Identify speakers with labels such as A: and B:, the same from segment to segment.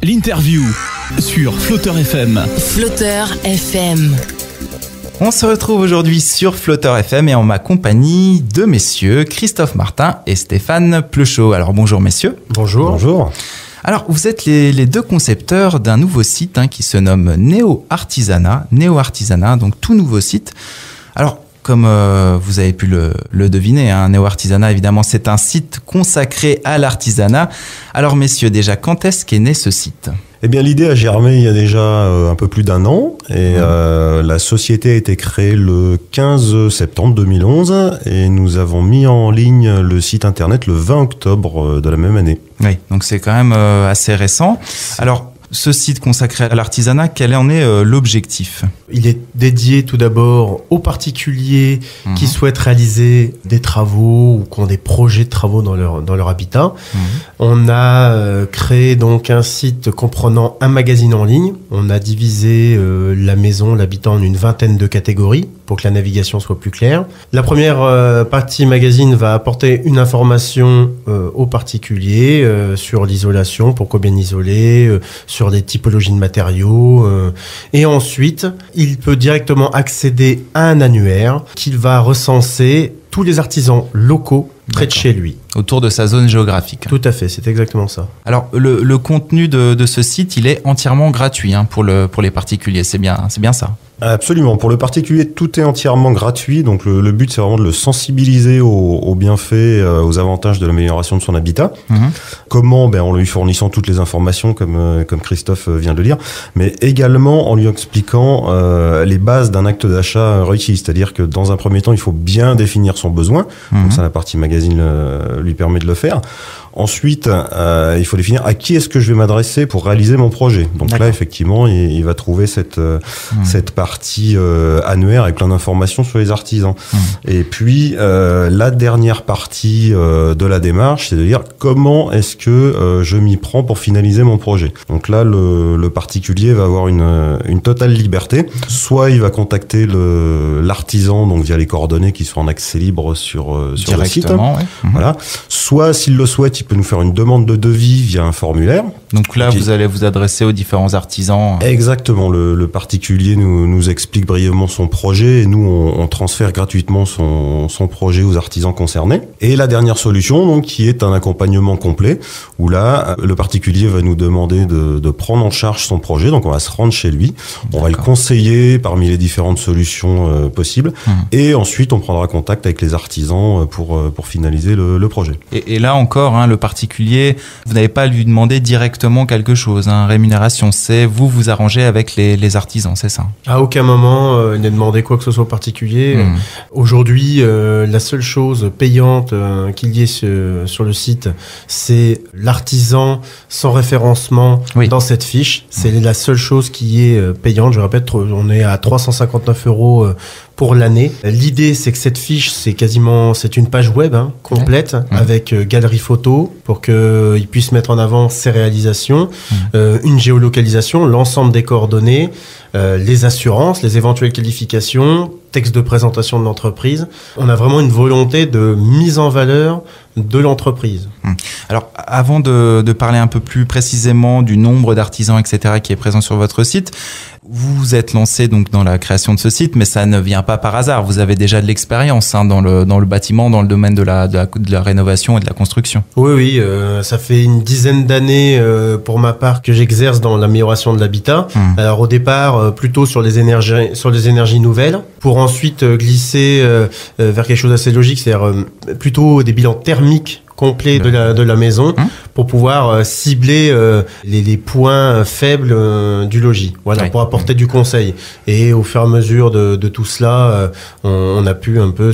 A: L'interview sur Flotteur FM.
B: Flotteur FM.
C: On se retrouve aujourd'hui sur Flotteur FM et en ma compagnie de messieurs Christophe Martin et Stéphane Pleuchot. Alors bonjour messieurs.
D: Bonjour.
E: Bonjour.
C: Alors vous êtes les deux concepteurs d'un nouveau site qui se nomme Néo Artisanat, donc tout nouveau site. Alors comme vous avez pu le deviner, Néo Artisanat évidemment c'est un site consacré à l'artisanat. Alors messieurs, déjà quand est-ce qu'est né ce site ?
E: Eh bien, l'idée a germé il y a déjà un peu plus d'un an et la société a été créée le 15 septembre 2011 et nous avons mis en ligne le site internet le 20 octobre de la même année.
C: Oui, donc c'est quand même assez récent. Alors, ce site consacré à l'artisanat, quel en est l'objectif ?
D: Il est dédié tout d'abord aux particuliers qui souhaitent réaliser des travaux ou qui ont des projets de travaux dans leur habitat. On a créé donc un site comprenant un magazine en ligne. On a divisé la maison, l'habitat en une vingtaine de catégories pour que la navigation soit plus claire. La première partie magazine va apporter une information aux particuliers sur l'isolation, pourquoi bien isoler, sur des typologies de matériaux. Et ensuite, il peut directement accéder à un annuaire qu'il va recenser tous les artisans locaux près de chez lui.
C: Autour de sa zone géographique.
D: Tout à fait, c'est exactement ça.
C: Alors, le contenu de ce site, il est entièrement gratuit pour les particuliers, c'est bien ça.
E: Absolument. Pour le particulier, tout est entièrement gratuit. Donc, le but, c'est vraiment de le sensibiliser aux bienfaits, aux avantages de l'amélioration de son habitat. Comment ? En lui fournissant toutes les informations, comme Christophe vient de le dire, mais également en lui expliquant les bases d'un acte d'achat réussi. C'est-à-dire que dans un premier temps, il faut bien définir son besoin. Donc, ça, la partie magazine lui permet de le faire. Ensuite, il faut définir à qui est-ce que je vais m'adresser pour réaliser mon projet. Donc là, effectivement, il va trouver cette partie annuaire avec plein d'informations sur les artisans. Et puis, la dernière partie de la démarche, c'est de dire comment est-ce que je m'y prends pour finaliser mon projet. Donc là, le particulier va avoir une totale liberté. Soit il va contacter l'artisan, donc via les coordonnées qui sont en accès libre sur le site. Voilà. Soit, s'il le souhaite, il peut nous faire une demande de devis via un formulaire.
C: Donc là, vous allez vous adresser aux différents artisans.
E: Exactement. Le particulier nous explique brièvement son projet et nous, on transfère gratuitement son projet aux artisans concernés. Et la dernière solution, donc, qui est un accompagnement complet, où là, le particulier va nous demander de prendre en charge son projet. Donc, on va se rendre chez lui. On va le conseiller parmi les différentes solutions possibles. Et ensuite, on prendra contact avec les artisans pour finaliser le projet.
C: Et là encore, le particulier, vous n'avez pas à lui demander directement quelque chose, rémunération, c'est vous arrangez avec les artisans, c'est ça ?
D: À aucun moment, il n'est demandé quoi que ce soit au particulier. Aujourd'hui, la seule chose payante qu'il y ait sur le site, c'est l'artisan sans référencement dans cette fiche. C'est la seule chose qui est payante. Je répète, on est à 359 € pour l'année. L'idée, c'est que cette fiche, c'est une page web complète avec galerie photo pour qu'il puisse mettre en avant ses réalisations, une géolocalisation, l'ensemble des coordonnées, les assurances, les éventuelles qualifications, texte de présentation de l'entreprise. On a vraiment une volonté de mise en valeur de l'entreprise.
C: Alors, avant de parler un peu plus précisément du nombre d'artisans, etc., qui est présent sur votre site, vous vous êtes lancé donc dans la création de ce site, mais ça ne vient pas par hasard. Vous avez déjà de l'expérience dans le bâtiment, dans le domaine de la rénovation et de la construction.
D: Oui, ça fait une dizaine d'années pour ma part que j'exerce dans l'amélioration de l'habitat. Alors au départ, plutôt sur les énergies nouvelles, pour ensuite glisser vers quelque chose d'assez logique, c'est-à-dire plutôt des bilans thermiques complet de la maison pour pouvoir cibler les points faibles du logis, pour apporter du conseil. Et au fur et à mesure de tout cela, on a pu un peu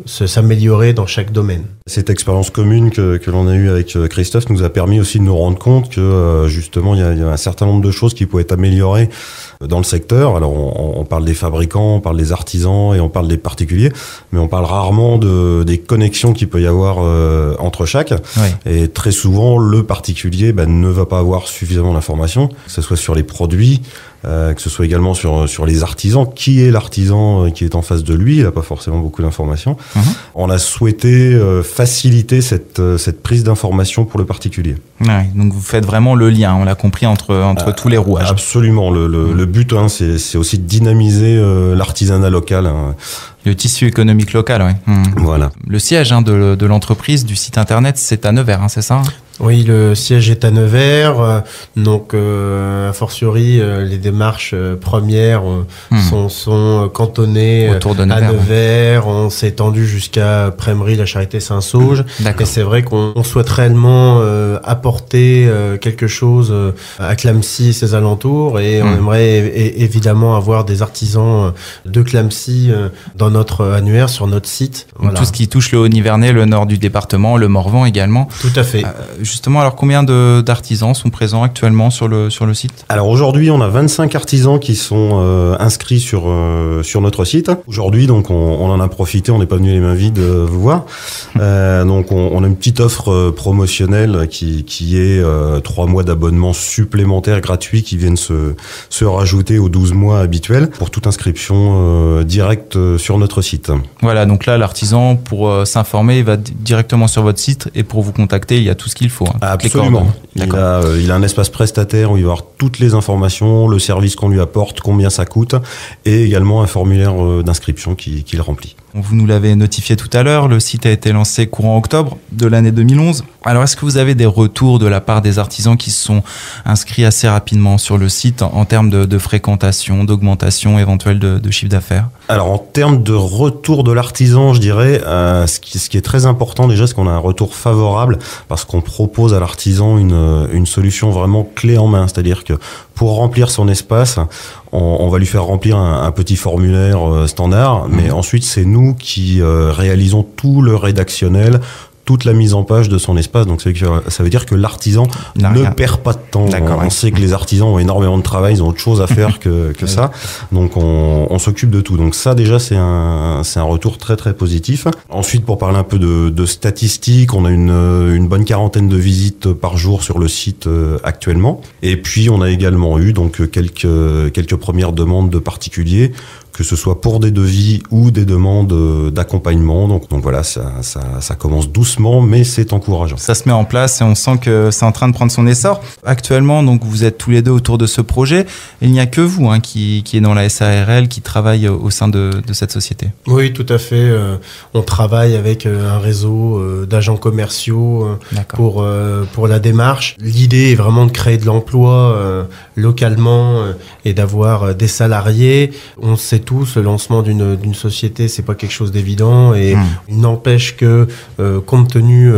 D: s'améliorer dans chaque domaine.
E: Cette expérience commune que l'on a eue avec Christophe nous a permis aussi de nous rendre compte que justement il y a un certain nombre de choses qui pouvaient être améliorées dans le secteur. Alors on parle des fabricants, on parle des artisans et on parle des particuliers, mais on parle rarement des connexions qu'il peut y avoir entre chaque. Et très souvent le particulier ne va pas avoir suffisamment d'informations, que ce soit sur les produits, que ce soit également sur les artisans. Qui est l'artisan qui est en face de lui? Il n'a pas forcément beaucoup d'informations. On a souhaité faciliter cette prise d'information pour le particulier.
C: Ouais, donc vous faites vraiment le lien, on l'a compris, entre tous les rouages.
E: Absolument. Le but, c'est aussi de dynamiser l'artisanat local.
C: Le tissu économique local, oui.
E: Voilà.
C: Le siège de l'entreprise, du site internet, c'est à Nevers, c'est ça?
D: Oui, le siège est à Nevers, donc a fortiori les démarches premières sont cantonnées
C: autour de Nevers,
D: à Nevers. On s'est étendu jusqu'à Prémery, la Charité-Saint-Sauge. Et c'est vrai qu'on souhaite réellement apporter quelque chose à Clamecy et ses alentours, et on aimerait évidemment avoir des artisans de Clamecy dans notre annuaire, sur notre site.
C: Voilà. Tout ce qui touche le Haut-Nivernais, le nord du département, le Morvan également.
D: Tout à fait.
C: Justement, alors combien d'artisans sont présents actuellement sur le site?
E: Alors aujourd'hui, on a 25 artisans qui sont inscrits sur notre site. Aujourd'hui, donc on en a profité, on n'est pas venu les mains vides vous voir. Donc on a une petite offre promotionnelle qui est 3 mois d'abonnement supplémentaires gratuits qui viennent se rajouter aux 12 mois habituels pour toute inscription directe sur notre site.
C: Voilà, donc là l'artisan, pour s'informer, il va directement sur votre site, et pour vous contacter, il y a tout ce qu'il faut.
E: Absolument. Il a un espace prestataire où il va avoir toutes les informations, le service qu'on lui apporte, combien ça coûte, et également un formulaire d'inscription qu'il remplit.
C: Vous nous l'avez notifié tout à l'heure, le site a été lancé courant octobre de l'année 2011. Alors, est-ce que vous avez des retours de la part des artisans qui se sont inscrits assez rapidement sur le site en termes de fréquentation, d'augmentation éventuelle de chiffre d'affaires?
E: Alors, en termes de retour de l'artisan, je dirais, ce qui est très important déjà, c'est qu'on a un retour favorable parce qu'on propose à l'artisan une solution vraiment clé en main. C'est-à-dire que pour remplir son espace, on va lui faire remplir un petit formulaire standard, mais ensuite c'est nous qui réalisons tout le rédactionnel, toute la mise en page de son espace. Donc ça veut dire que l'artisan ne perd pas de temps. On sait que les artisans ont énormément de travail, ils ont autre chose à faire que ça. Donc on s'occupe de tout. Donc ça déjà c'est un retour très très positif. Ensuite, pour parler un peu de statistiques, on a une bonne quarantaine de visites par jour sur le site actuellement. Et puis on a également eu donc quelques premières demandes de particuliers, que ce soit pour des devis ou des demandes d'accompagnement. Donc voilà, ça commence doucement, mais c'est encourageant.
C: Ça se met en place et on sent que c'est en train de prendre son essor. Actuellement, donc vous êtes tous les deux autour de ce projet. Il n'y a que vous qui est dans la SARL, qui travaille au sein de cette société.
D: Oui, tout à fait. On travaille avec un réseau d'agents commerciaux pour la démarche. L'idée est vraiment de créer de l'emploi localement et d'avoir des salariés. On sait tous, le lancement d'une société, c'est pas quelque chose d'évident, et il n'empêche que compte tenu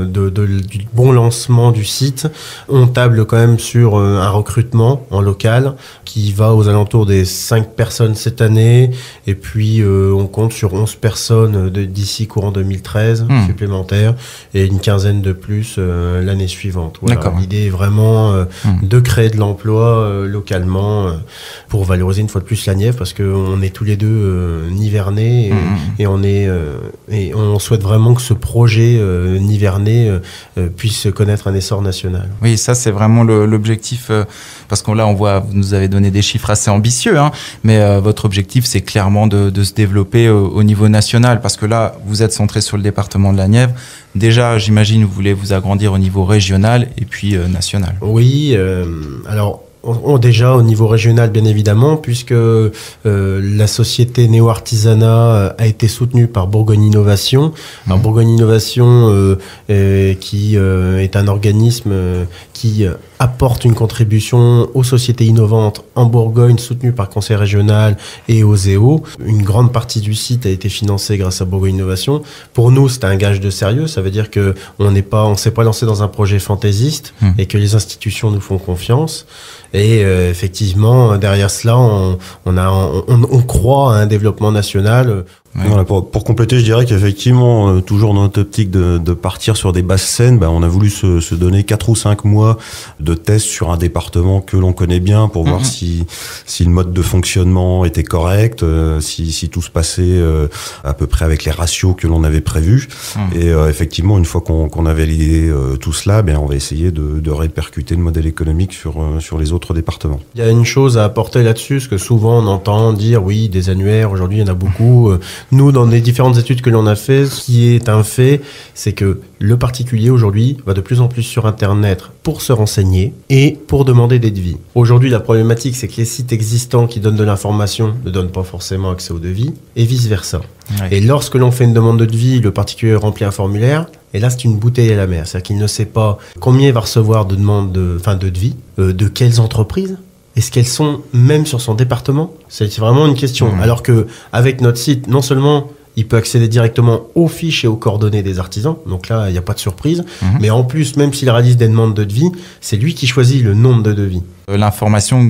D: du bon lancement du site, on table quand même sur un recrutement en local qui va aux alentours des 5 personnes cette année, et puis on compte sur 11 personnes d'ici courant 2013 supplémentaires, et une quinzaine de plus l'année suivante. Voilà. L'idée est vraiment de créer de l'emploi localement pour valoriser une fois de plus la Nièvre, parce que on est tous les deux nivernais et on souhaite vraiment que ce projet nivernais puisse connaître un essor national.
C: Oui, ça c'est vraiment l'objectif, parce qu'on on voit, vous nous avez donné des chiffres assez ambitieux, mais votre objectif c'est clairement de se développer au niveau national, parce que là vous êtes centré sur le département de la Nièvre. Déjà, j'imagine, vous voulez vous agrandir au niveau régional et puis national. Oui,
D: alors déjà au niveau régional, bien évidemment, puisque la société Néo Artisanat a été soutenue par Bourgogne Innovation. Alors, Bourgogne Innovation, qui est un organisme qui apporte une contribution aux sociétés innovantes en Bourgogne, soutenue par le Conseil régional et OSEO. Une grande partie du site a été financée grâce à Bourgogne Innovation. Pour nous, c'est un gage de sérieux. Ça veut dire que on s'est pas lancé dans un projet fantaisiste et que les institutions nous font confiance. Et effectivement, derrière cela, on croit à un développement national.
C: Ouais.
E: Voilà, pour compléter, je dirais qu'effectivement, toujours dans notre optique de partir sur des bases saines, on a voulu se donner 4 ou 5 mois de tests sur un département que l'on connaît bien pour voir si le mode de fonctionnement était correct, si tout se passait à peu près avec les ratios que l'on avait prévus. Et effectivement, une fois qu'on a validé tout cela, on va essayer de répercuter le modèle économique sur les autres départements.
D: Il y a une chose à apporter là-dessus, parce que souvent on entend dire oui, des annuaires, aujourd'hui il y en a beaucoup. Nous, dans les différentes études que l'on a fait, ce qui est un fait, c'est que le particulier aujourd'hui va de plus en plus sur Internet pour se renseigner et pour demander des devis. Aujourd'hui, la problématique, c'est que les sites existants qui donnent de l'information ne donnent pas forcément accès aux devis et vice-versa. Ouais. Et lorsque l'on fait une demande de devis, le particulier remplit un formulaire et là, c'est une bouteille à la mer. C'est-à-dire qu'il ne sait pas combien il va recevoir de demandes de devis, de quelles entreprises. Est-ce qu'elles sont même sur son département ? C'est vraiment une question. Alors que avec notre site, non seulement il peut accéder directement aux fiches et aux coordonnées des artisans, donc là, il n'y a pas de surprise. Mais en plus, même s'il réalise des demandes de devis, c'est lui qui choisit le nombre de devis.
C: L'information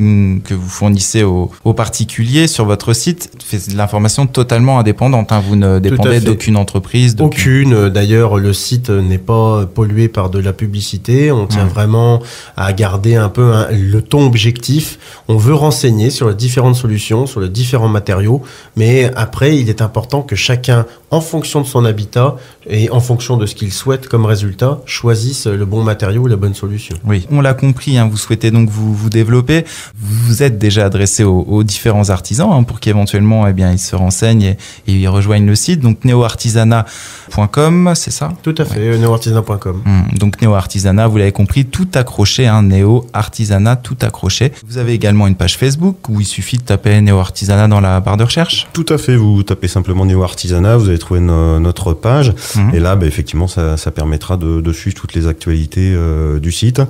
C: que vous fournissez aux particuliers sur votre site, c'est de l'information totalement indépendante. Vous ne dépendez d'aucune entreprise.
D: Aucune. D'ailleurs, le site n'est pas pollué par de la publicité. On tient vraiment à garder un peu le ton objectif. On veut renseigner sur les différentes solutions, sur les différents matériaux. Mais après, il est important que chacun, en fonction de son habitat et en fonction de ce qu'il souhaite comme résultat, choisisse le bon matériau ou la bonne solution.
C: Oui, on l'a compris. Vous souhaitez donc vous développer. Vous vous êtes déjà adressé aux différents artisans pour qu'éventuellement ils se renseignent et ils rejoignent le site. Donc neoartisanat.com, c'est ça ?
D: Tout à fait, neoartisanat.com.
C: Donc neoartisanat, vous l'avez compris, tout accroché, neoartisanat, tout accroché. Vous avez également une page Facebook où il suffit de taper neoartisanat dans la barre de recherche ?
E: Tout à fait, vous tapez simplement neoartisanat, vous allez trouver notre page et là effectivement ça permettra de suivre toutes les actualités du site.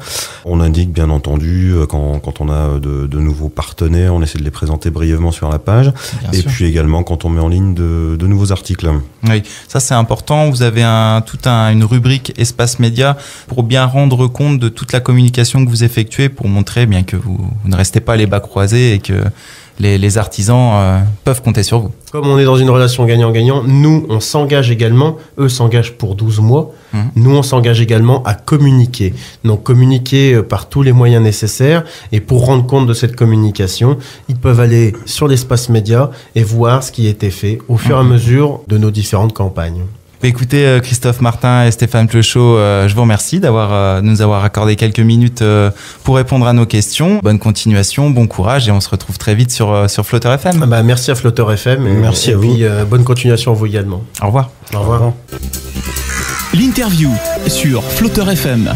E: On indique bien entendu quand on a de nouveaux partenaires, on essaie de les présenter brièvement sur la page. Bien sûr. Puis également quand on met en ligne de nouveaux articles.
C: Oui, ça c'est important. Vous avez une rubrique espace média pour bien rendre compte de toute la communication que vous effectuez pour montrer bien que vous ne restez pas les bras croisés et que les artisans peuvent compter sur vous.
D: Comme on est dans une relation gagnant-gagnant, nous, on s'engage également, eux s'engagent pour 12 mois, nous, on s'engage également à communiquer. Donc, communiquer par tous les moyens nécessaires. Et pour rendre compte de cette communication, ils peuvent aller sur l'espace média et voir ce qui a été fait au fur et à mesure de nos différentes campagnes.
C: Écoutez, Christophe Martin et Stéphane Plechot, je vous remercie de nous avoir accordé quelques minutes pour répondre à nos questions. Bonne continuation, bon courage et on se retrouve très vite sur Flotter FM.
D: Merci à Flotter FM et merci à vous. Puis, bonne continuation à vous également.
C: Au revoir.
D: Au revoir.
A: L'interview sur Flotter FM.